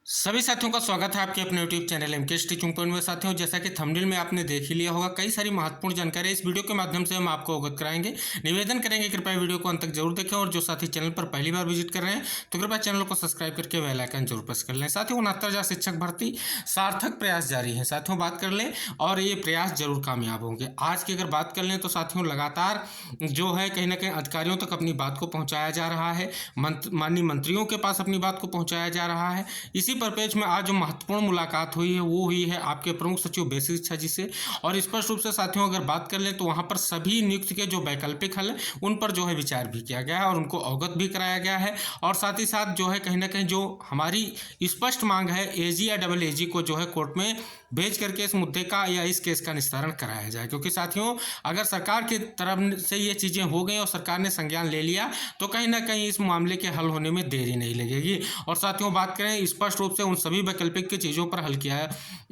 सभी साथियों का स्वागत है आपके अपने YouTube channel MK teaching point में। साथियों, जैसा कि थंबनेल में आपने देख ही लिया होगा, कई सारी महत्वपूर्ण जानकारी इस वीडियो के माध्यम से हम आपको अवगत कराएंगे। निवेदन करेंगे कृपया वीडियो को अंत तक जरूर देखें, और जो साथी चैनल पर पहली बार विजिट कर रहे हैं तो कृपया चैनल को सब्सक्राइब करके बेल आइकन जरूर प्रेस कर लें। साथियों, 69,000 शिक्षक भर्ती सार्थक प्रयास जारी है। साथियों, बात कर लें और ये प्रयास जरूर कामयाब होंगे। आज की अगर बात कर लें तो साथियों, लगातार जो है कहीं ना कहीं अधिकारियों तक अपनी बात को पहुंचाया जा रहा है, माननीय मंत्रियों के पास अपनी बात को पहुंचाया जा रहा है। इसी परिप्रेक्ष्य में आज जो महत्वपूर्ण मुलाकात हुई है वो हुई है आपके प्रमुख सचिव बेसिक शिक्षा जी से। और स्पष्ट रूप से साथियों अगर बात कर लें तो वहां पर सभी नियुक्ति के जो वैकल्पिक हल उन पर जो है विचार भी किया गया है और उनको अवगत भी कराया गया है। और साथ ही साथ जो है कहीं ना कहीं जो हमारी स्पष्ट मांग है, एजी या डबल एजी को जो है कोर्ट में भेज करके इस मुद्दे का या इस केस का निस्तारण कराया जाए। क्योंकि साथियों अगर सरकार की तरफ से ये चीज़ें हो गई और सरकार ने संज्ञान ले लिया तो कहीं ना कहीं इस मामले के हल होने में देरी नहीं लगेगी। और साथियों बात करें स्पष्ट रूप से उन सभी वैकल्पिक की चीज़ों पर हल किया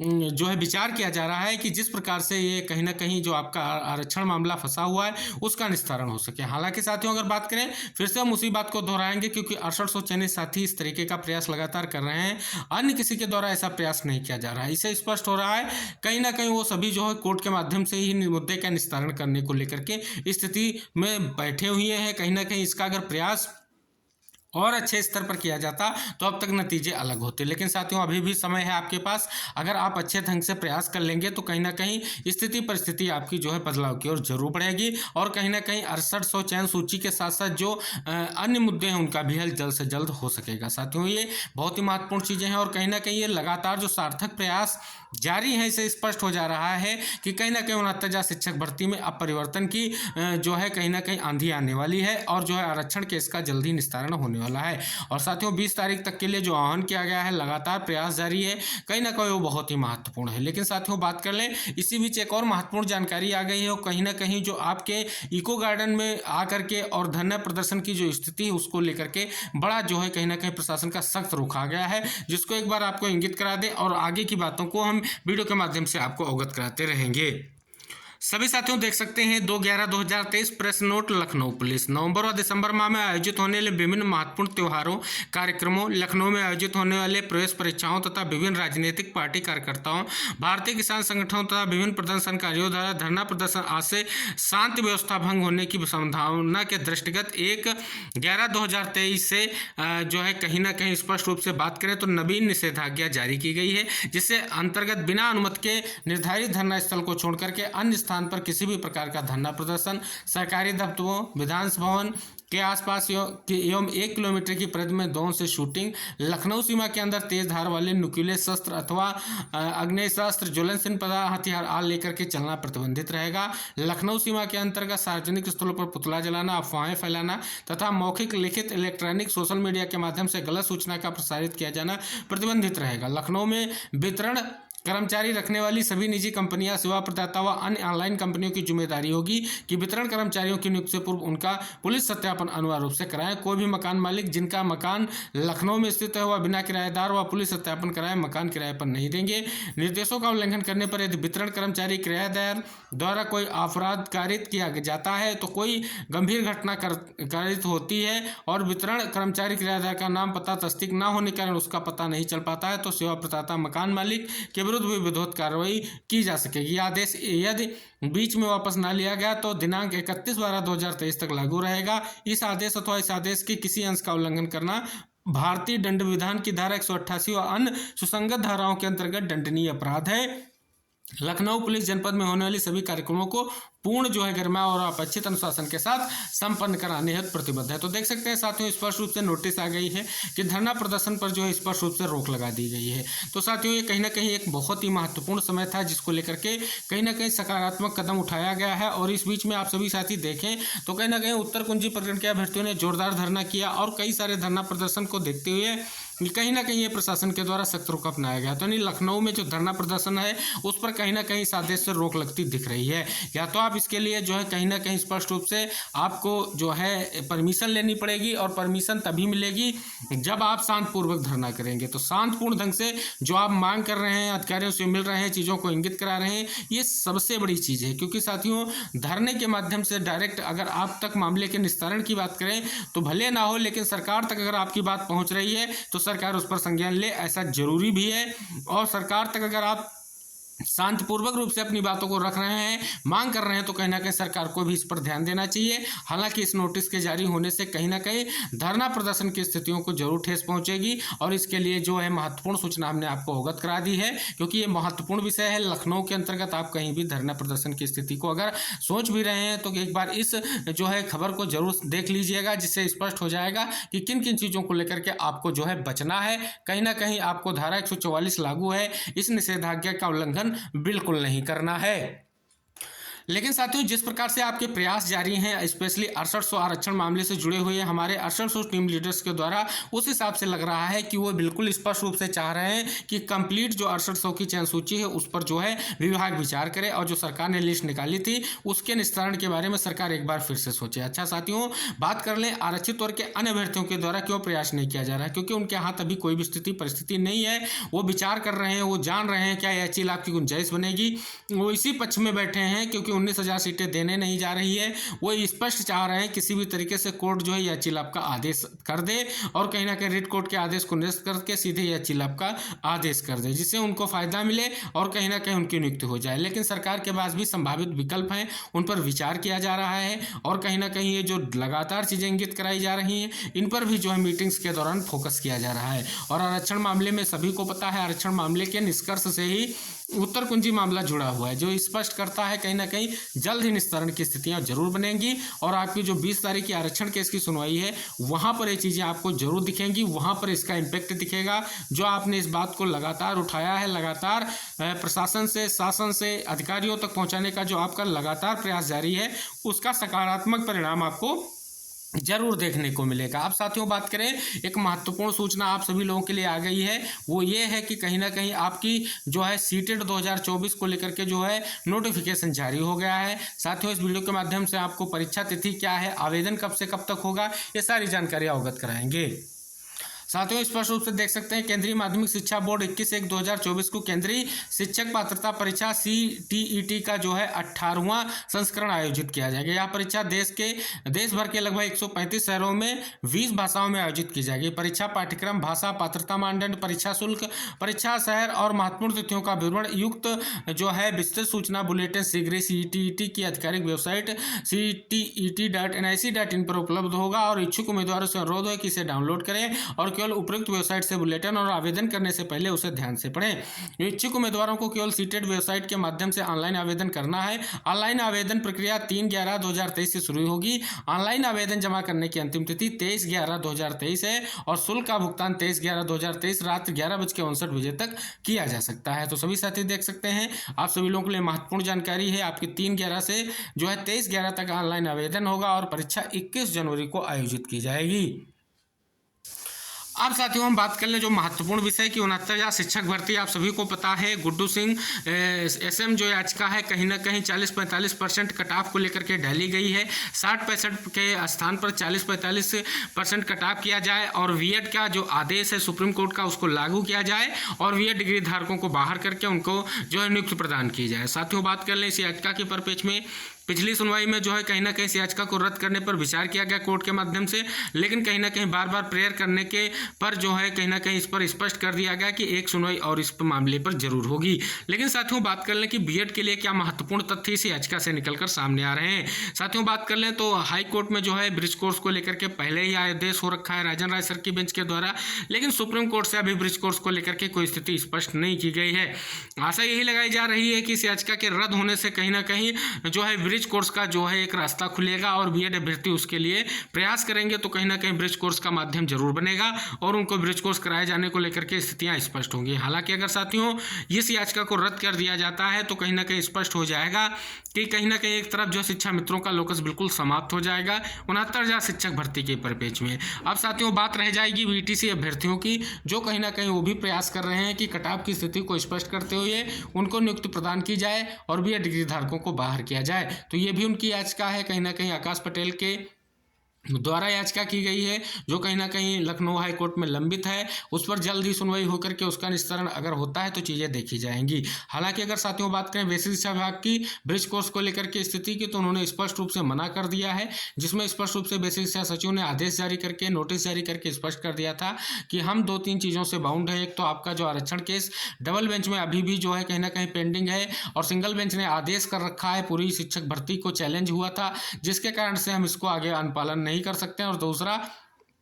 जो है विचार किया जा रहा है कि जिस प्रकार से ये कहीं ना कहीं जो आपका आरक्षण मामला फंसा हुआ है उसका निस्तारण हो सके। हालांकि साथियों अगर बात करें फिर से हम उसी बात को दोहराएंगे, क्योंकि 6800 चयनित साथी इस तरीके का प्रयास लगातार कर रहे हैं, अन्य किसी के द्वारा ऐसा प्रयास नहीं किया जा रहा है। इससे स्पष्ट हो रहा है कहीं ना कहीं वो सभी जो है कोर्ट के माध्यम से ही मुद्दे का निस्तारण करने को लेकर के स्थिति में बैठे हुए हैं। कहीं ना कहीं इसका अगर प्रयास और अच्छे स्तर पर किया जाता तो अब तक नतीजे अलग होते। लेकिन साथियों अभी भी समय है आपके पास, अगर आप अच्छे ढंग से प्रयास कर लेंगे तो कहीं ना कहीं स्थिति परिस्थिति आपकी जो है बदलाव की ओर जरूर बढ़ेगी। और कहीं ना कहीं 6800 चयन सूची के साथ साथ जो अन्य मुद्दे हैं उनका भी हल जल्द से जल्द हो सकेगा। साथियों ये बहुत ही महत्वपूर्ण चीज़ें हैं और कहीं ना कहीं ये लगातार जो सार्थक प्रयास जारी है इससे स्पष्ट हो जा रहा है कि कहीं ना कहीं 69,000 शिक्षक भर्ती में अब परिवर्तन की जो है कहीं ना कहीं आंधी आने वाली है और जो है आरक्षण केस का जल्द ही निस्तारण होने वाला है। और साथियों 20 तारीख तक के लिए जो आह्वान किया गया है, लगातार प्रयास जारी है, कहीं ना कहीं वो बहुत ही महत्वपूर्ण है। लेकिन साथियों बात कर लें इसी बीच एक और महत्वपूर्ण जानकारी आ गई है, और कहीं ना कहीं जो आपके इको गार्डन में आकर के और धरना प्रदर्शन की जो स्थिति है उसको लेकर के बड़ा जो है कहीं ना कहीं प्रशासन का सख्त रुख आ गया है, जिसको एक बार आपको इंगित करा दे और आगे की बातों को हम वीडियो के माध्यम से आपको अवगत कराते रहेंगे। सभी साथियों देख सकते हैं 2/11/2023 प्रेस नोट लखनऊ पुलिस। नवंबर और दिसंबर माह में आयोजित होने वाले विभिन्न महत्वपूर्ण त्योहारों कार्यक्रमों, लखनऊ में आयोजित होने वाले प्रवेश परीक्षाओं तथा विभिन्न राजनीतिक पार्टी कार्यकर्ताओं, भारतीय किसान संगठनों तथा विभिन्न प्रदर्शनकारियों द्वारा धरना प्रदर्शन आज से शांति व्यवस्था भंग होने की संभावना के दृष्टिगत 1/11/2023 से जो है कहीं ना कहीं स्पष्ट रूप से बात करें तो नवीन निषेधाज्ञा जारी की गई है, जिससे अंतर्गत बिना अनुमति के निर्धारित धरना स्थल को छोड़कर के अन्य स्थान पर किसी भी प्रकार का धरना प्रदर्शन, सरकारी दफ्तरों, विधानसभा भवन के आसपास एवं 1 किलोमीटर की परिधि में ड्रोन से शूटिंग, लखनऊ सीमा के अंदर तेज धार वाले नुकीले शस्त्र अथवा अग्नेयास्त्र, ज्वलनशील पदार्थ, हथियार आदि लेकर के चलना प्रतिबंधित रहेगा। लखनऊ सीमा के अंतर्गत सार्वजनिक स्थलों पर पुतला जलाना, अफवाहें फैलाना तथा मौखिक, लिखित, इलेक्ट्रॉनिक, सोशल मीडिया के माध्यम से गलत सूचना का प्रसारित किया जाना प्रतिबंधित रहेगा। लखनऊ में वितरण कर्मचारी रखने वाली सभी निजी कंपनियां, सेवा प्रदाता व अन्य ऑनलाइन कंपनियों की जिम्मेदारी होगी कि वितरण कर्मचारियों की नियुक्ति से पूर्व उनका पुलिस सत्यापन अनिवार्य रूप से कराएं। कोई भी मकान मालिक जिनका मकान लखनऊ में स्थित है वह बिना किराएदार व पुलिस सत्यापन कराए मकान किराए पर नहीं देंगे। निर्देशों का उल्लंघन करने पर यदि वितरण कर्मचारी किराएदार द्वारा कोई अपराध कारित किया जाता है तो कोई गंभीर घटना कारित होती है और वितरण कर्मचारी किराएदार का नाम पता तस्दीक न होने के कारण उसका पता नहीं चल पाता है तो सेवा प्रदाता मकान मालिक के विरुद्ध भी विरोध कार्रवाई की जा सकेगी। आदेश यदि बीच में वापस ना लिया गया तो दिनांक 31/12/2023 तक लागू रहेगा। इस आदेश अथवा इस आदेश के किसी अंश का उल्लंघन करना भारतीय दंड विधान की धारा 188 व अन्य सुसंगत धाराओं के अंतर्गत दंडनीय अपराध है। लखनऊ पुलिस जनपद में होने वाली सभी कार्यक्रमों को पूर्ण जो है गरिमा और अपरिचित अनुशासन के साथ संपन्न कराने हेतु प्रतिबद्ध है। तो देख सकते हैं साथियों स्पष्ट रूप से नोटिस आ गई है कि धरना प्रदर्शन पर जो है स्पष्ट रूप से रोक लगा दी गई है। तो साथियों ये कहीं ना कहीं एक बहुत ही महत्वपूर्ण समय था जिसको लेकर के कहीं ना कहीं सकारात्मक कदम उठाया गया है। और इस बीच में आप सभी साथी देखें तो कहीं ना कहीं उत्तर कुंजी प्रकरण के अभ्यर्थियों ने जोरदार धरना किया और कई सारे धरना प्रदर्शन को देखते हुए कहीं ना कहीं ये प्रशासन के द्वारा सख्त रुख अपनाया गया। तो नहीं लखनऊ में जो धरना प्रदर्शन है उस पर कहीं ना कहीं इस आदेश से रोक लगती दिख रही है। या तो आप इसके लिए जो है कहीं ना कहीं स्पष्ट रूप से आपको जो है परमिशन लेनी पड़ेगी और परमिशन तभी मिलेगी जब आप शांतपूर्वक धरना करेंगे। तो शांतपूर्ण ढंग से जो आप मांग कर रहे हैं, अधिकारियों से मिल रहे हैं, चीज़ों को इंगित करा रहे हैं, ये सबसे बड़ी चीज़ है। क्योंकि साथियों धरने के माध्यम से डायरेक्ट अगर आप तक मामले के निस्तारण की बात करें तो भले ना हो, लेकिन सरकार तक अगर आपकी बात पहुँच रही है तो सरकार उस पर संज्ञान ले, ऐसा जरूरी भी है। और सरकार तक अगर आप शांतिपूर्वक रूप से अपनी बातों को रख रहे हैं, मांग कर रहे हैं, तो कहीं ना कहीं सरकार को भी इस पर ध्यान देना चाहिए। हालांकि इस नोटिस के जारी होने से कहीं ना कहीं धरना प्रदर्शन की स्थितियों को जरूर ठेस पहुंचेगी, और इसके लिए जो है महत्वपूर्ण सूचना हमने आपको अवगत करा दी है, क्योंकि ये महत्वपूर्ण विषय है। लखनऊ के अंतर्गत आप कहीं भी धरना प्रदर्शन की स्थिति को अगर सोच भी रहे हैं तो एक बार इस जो है खबर को जरूर देख लीजिएगा, जिससे स्पष्ट हो जाएगा कि किन किन चीज़ों को लेकर के आपको जो है बचना है। कहीं ना कहीं आपको धारा 144 लागू है, इस निषेधाज्ञा का उल्लंघन बिल्कुल नहीं करना है। लेकिन साथियों, जिस प्रकार से आपके प्रयास जारी हैं, स्पेशली 6800 आरक्षण मामले से जुड़े हुए हमारे 6800 टीम लीडर्स के द्वारा, उस हिसाब से लग रहा है कि वो बिल्कुल स्पष्ट रूप से चाह रहे हैं कि कंप्लीट जो 6800 की चयन सूची है उस पर जो है विभाग विचार करे, और जो सरकार ने लिस्ट निकाली थी उसके निस्तारण के बारे में सरकार एक बार फिर से सोचे। अच्छा साथियों, बात कर लें आरक्षित वर्ग के अन्य अभ्यर्थियों के द्वारा क्यों प्रयास नहीं किया जा रहा है, क्योंकि उनके हाथ अभी कोई भी स्थिति परिस्थिति नहीं है। वो विचार कर रहे हैं, वो जान रहे हैं क्या 80 लाख की गुंजाइश बनेगी। वो इसी पक्ष में बैठे हैं क्योंकि 19,000 सीटें देने नहीं जा रही है। वो स्पष्ट चाह रहे हैं किसी भी तरीके से कोर्ट जो है यह चिलाप का आदेश कर दे, और कहीं ना कहीं रिट कोर्ट के आदेश को निरस्त करके सीधे यह चिलाप का आदेश कर दे, जिससे उनको फायदा मिले और कहीं ना कहीं उनकी नियुक्ति हो जाए। लेकिन सरकार के पास भी संभावित विकल्प हैं, उन पर विचार किया जा रहा है, और कहीं ना कहीं ये जो लगातार चीजें इंगित कराई जा रही हैं इन पर भी जो है मीटिंग्स के दौरान फोकस किया जा रहा है। और आरक्षण मामले में सभी को पता है, आरक्षण मामले के निष्कर्ष से ही उत्तर कुंजी मामला जुड़ा हुआ है, जो स्पष्ट करता है कहीं ना कहीं जल्द ही निस्तारण की स्थितियां जरूर बनेंगी। और आपकी जो 20 तारीख की आरक्षण केस की सुनवाई है वहां पर ये चीजें आपको जरूर दिखेंगी, वहां पर इसका इम्पैक्ट दिखेगा। जो आपने इस बात को लगातार उठाया है, लगातार प्रशासन से, शासन से, अधिकारियों तक पहुंचाने का जो आपका लगातार प्रयास जारी है, उसका सकारात्मक परिणाम आपको जरूर देखने को मिलेगा। अब साथियों, बात करें, एक महत्वपूर्ण सूचना आप सभी लोगों के लिए आ गई है, वो ये है कि कहीं ना कहीं आपकी जो है सीटेट 2024 को लेकर के जो है नोटिफिकेशन जारी हो गया है। साथियों, इस वीडियो के माध्यम से आपको परीक्षा तिथि क्या है, आवेदन कब से कब तक होगा, ये सारी जानकारी अवगत कराएंगे। साथियों, स्पष्ट रूप से देख सकते हैं केंद्रीय माध्यमिक शिक्षा बोर्ड 21/1/2024 को केंद्रीय शिक्षक पात्रता परीक्षा CTET का जो है 18वां संस्करण आयोजित किया जाएगा। यह परीक्षा देश भर के लगभग 135 शहरों में 20 भाषाओं में आयोजित की जाएगी। परीक्षा पाठ्यक्रम, भाषा, पात्रता मानदंड, परीक्षा शुल्क, परीक्षा शहर और महत्वपूर्ण तिथियों का विवरण युक्त जो है विस्तृत सूचना बुलेटिन शीघ्र CTET की आधिकारिक वेबसाइट ctet.nic.in पर उपलब्ध होगा। और इच्छुक उम्मीदवारों से अनुरोध है कि इसे डाउनलोड करें और केवल उपयुक्त वेबसाइट से बुलेटिन और आवेदन करने से पहले उसे ध्यान से पढ़ें। इच्छुक उम्मीदवारों को केवल सीटेट वेबसाइट के माध्यम से ऑनलाइन आवेदन करना है। ऑनलाइन आवेदन प्रक्रिया 3/11/2023 से शुरू होगी। ऑनलाइन आवेदन जमा करने की अंतिम तिथि 23/11/2023 है, और शुल्क का भुगतान 23/11/2023 रात 11:59 तक किया जा सकता है। तो सभी साथी देख सकते हैं, आप सभी लोगों के लिए महत्वपूर्ण जानकारी है। आपकी 3/11 से जो है 23/11 तक ऑनलाइन आवेदन होगा, और परीक्षा 21 जनवरी को आयोजित की जाएगी। अब साथियों, हम बात कर लें जो महत्वपूर्ण विषय की 69,000 शिक्षक भर्ती। आप सभी को पता है गुड्डू सिंह SM जो याचिका है कहीं ना कहीं 40-45% कट ऑफ को लेकर के डाली गई है। 60-65 के स्थान पर 40-45% कट ऑफ किया जाए, और बीएड का जो आदेश है सुप्रीम कोर्ट का उसको लागू किया जाए, और बीएड डिग्री धारकों को बाहर करके उनको जो है नियुक्ति प्रदान की जाए। साथियों, बात कर लें इस याचिका के परिप्रेक्ष्य में पिछली सुनवाई में जो है कहीं ना कहीं इस याचिका को रद्द करने पर विचार किया गया कोर्ट के माध्यम से, लेकिन कहीं ना कहीं बार बार प्रेयर करने के पर जो है कहीं ना कहीं इस पर स्पष्ट कर दिया गया कि एक सुनवाई और इस मामले पर जरूर होगी। लेकिन साथियों, बात कर लें कि बीएड के लिए क्या महत्वपूर्ण तथ्य इस याचिका से निकलकर सामने आ रहे हैं। साथियों, बात कर लें तो हाई कोर्ट में जो है ब्रिज कोर्स को लेकर के पहले ही आदेश हो रखा है राजन राय सर की बेंच के द्वारा, लेकिन सुप्रीम कोर्ट से अभी ब्रिज कोर्स को लेकर के कोई स्थिति स्पष्ट नहीं की गई है। आशा यही लगाई जा रही है कि इस याचिका के रद्द होने से कहीं ना कहीं जो है ब्रिज कोर्स का जो है एक रास्ता खुलेगा, और बीएड अभ्यर्थी उसके लिए प्रयास करेंगे तो कहीं ना कहीं ब्रिज कोर्स का माध्यम जरूर बनेगा, और उनको ब्रिज कोर्स कराए जाने को लेकर के स्थितियां स्पष्ट होंगी। हालांकि अगर साथियों इस याचिका को रद्द कर दिया जाता है तो कहीं ना कहीं स्पष्ट हो जाएगा कि कहीं ना कहीं एक तरफ जो शिक्षा मित्रों का लोकस बिल्कुल समाप्त हो जाएगा 69,000 शिक्षक भर्ती के परिप्रेक्ष्य में। अब साथियों, बात रह जाएगी बीटीसी अभ्यर्थियों की, जो कहीं ना कहीं वो भी प्रयास कर रहे हैं कि कटाव की स्थिति को स्पष्ट करते हुए उनको नियुक्ति प्रदान की जाए और बीएड डिग्री धारकों को बाहर किया जाए। तो ये भी उनकी याचिका है कहीं ना कहीं आकाश पटेल के द्वारा याचिका की गई है, जो कहीं ना कहीं लखनऊ हाई कोर्ट में लंबित है। उस पर जल्द ही सुनवाई होकर के उसका निस्तारण अगर होता है तो चीज़ें देखी जाएंगी। हालांकि अगर साथियों बात करें बेसिक शिक्षा विभाग की ब्रिज कोर्स को लेकर के स्थिति की, तो उन्होंने स्पष्ट रूप से मना कर दिया है, जिसमें स्पष्ट रूप से बेसिक शिक्षा सचिव ने आदेश जारी करके, नोटिस जारी करके स्पष्ट कर दिया था कि हम 2-3 चीज़ों से बाउंड है। एक तो आपका जो आरक्षण केस डबल बेंच में अभी भी जो है कहीं ना कहीं पेंडिंग है, और सिंगल बेंच ने आदेश कर रखा है, पूरी शिक्षक भर्ती को चैलेंज हुआ था, जिसके कारण से हम इसको आगे अनुपालन नहीं कर सकते हैं। और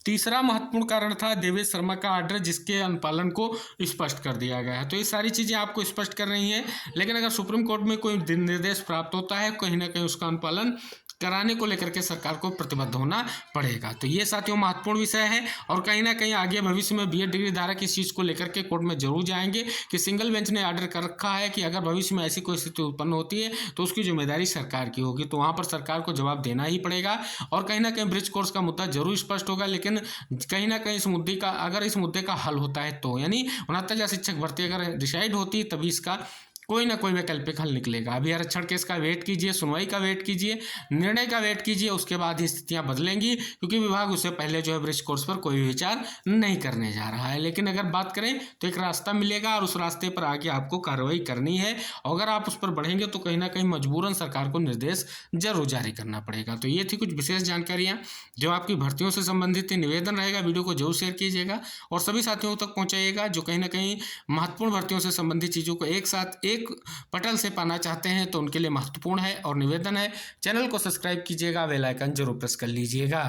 तीसरा महत्वपूर्ण कारण था देवेश शर्मा का आर्डर, जिसके अनुपालन को स्पष्ट कर दिया गया है। तो ये सारी चीज़ें आपको स्पष्ट कर रही हैं, लेकिन अगर सुप्रीम कोर्ट में कोई निर्देश प्राप्त होता है, कहीं ना कहीं उसका अनुपालन कराने को लेकर के सरकार को प्रतिबद्ध होना पड़ेगा। तो ये साथियों महत्वपूर्ण विषय है, और कहीं ना कहीं आगे भविष्य में बीएड डिग्री धारक इस चीज़ को लेकर के कोर्ट में जरूर जाएंगे कि सिंगल बेंच ने आर्डर कर रखा है कि अगर भविष्य में ऐसी कोई स्थिति उत्पन्न होती है तो उसकी जिम्मेदारी सरकार की होगी। तो वहाँ पर सरकार को जवाब देना ही पड़ेगा, और कहीं ना कहीं ब्रिज कोर्स का मुद्दा जरूर स्पष्ट होगा। लेकिन कहीं ना कहीं इस मुद्दे का हल होता है, तो यानी 69,000 शिक्षक भर्ती अगर डिसाइड होती है, तभी इसका कोई ना कोई वैकल्पिक हल निकलेगा। अभी आरक्षण केस का वेट कीजिए, सुनवाई का वेट कीजिए, निर्णय का वेट कीजिए, उसके बाद ही स्थितियां बदलेंगी, क्योंकि विभाग उससे पहले जो है ब्रिज कोर्स पर कोई विचार नहीं करने जा रहा है। लेकिन अगर बात करें तो एक रास्ता मिलेगा, और उस रास्ते पर आगे आपको कार्रवाई करनी है, और अगर आप उस पर बढ़ेंगे तो कहीं ना कहीं मजबूरन सरकार को निर्देश जरूर जारी करना पड़ेगा। तो ये थी कुछ विशेष जानकारियाँ जो आपकी भर्तियों से संबंधित थी। निवेदन रहेगा, वीडियो को जरूर शेयर कीजिएगा और सभी साथियों तक पहुँचाइएगा जो कहीं ना कहीं महत्वपूर्ण भर्तियों से संबंधित चीज़ों को एक साथ एक पटल से पाना चाहते हैं, तो उनके लिए महत्वपूर्ण है। और निवेदन है, चैनल को सब्सक्राइब कीजिएगा, बेल आइकन जरूर प्रेस कर लीजिएगा।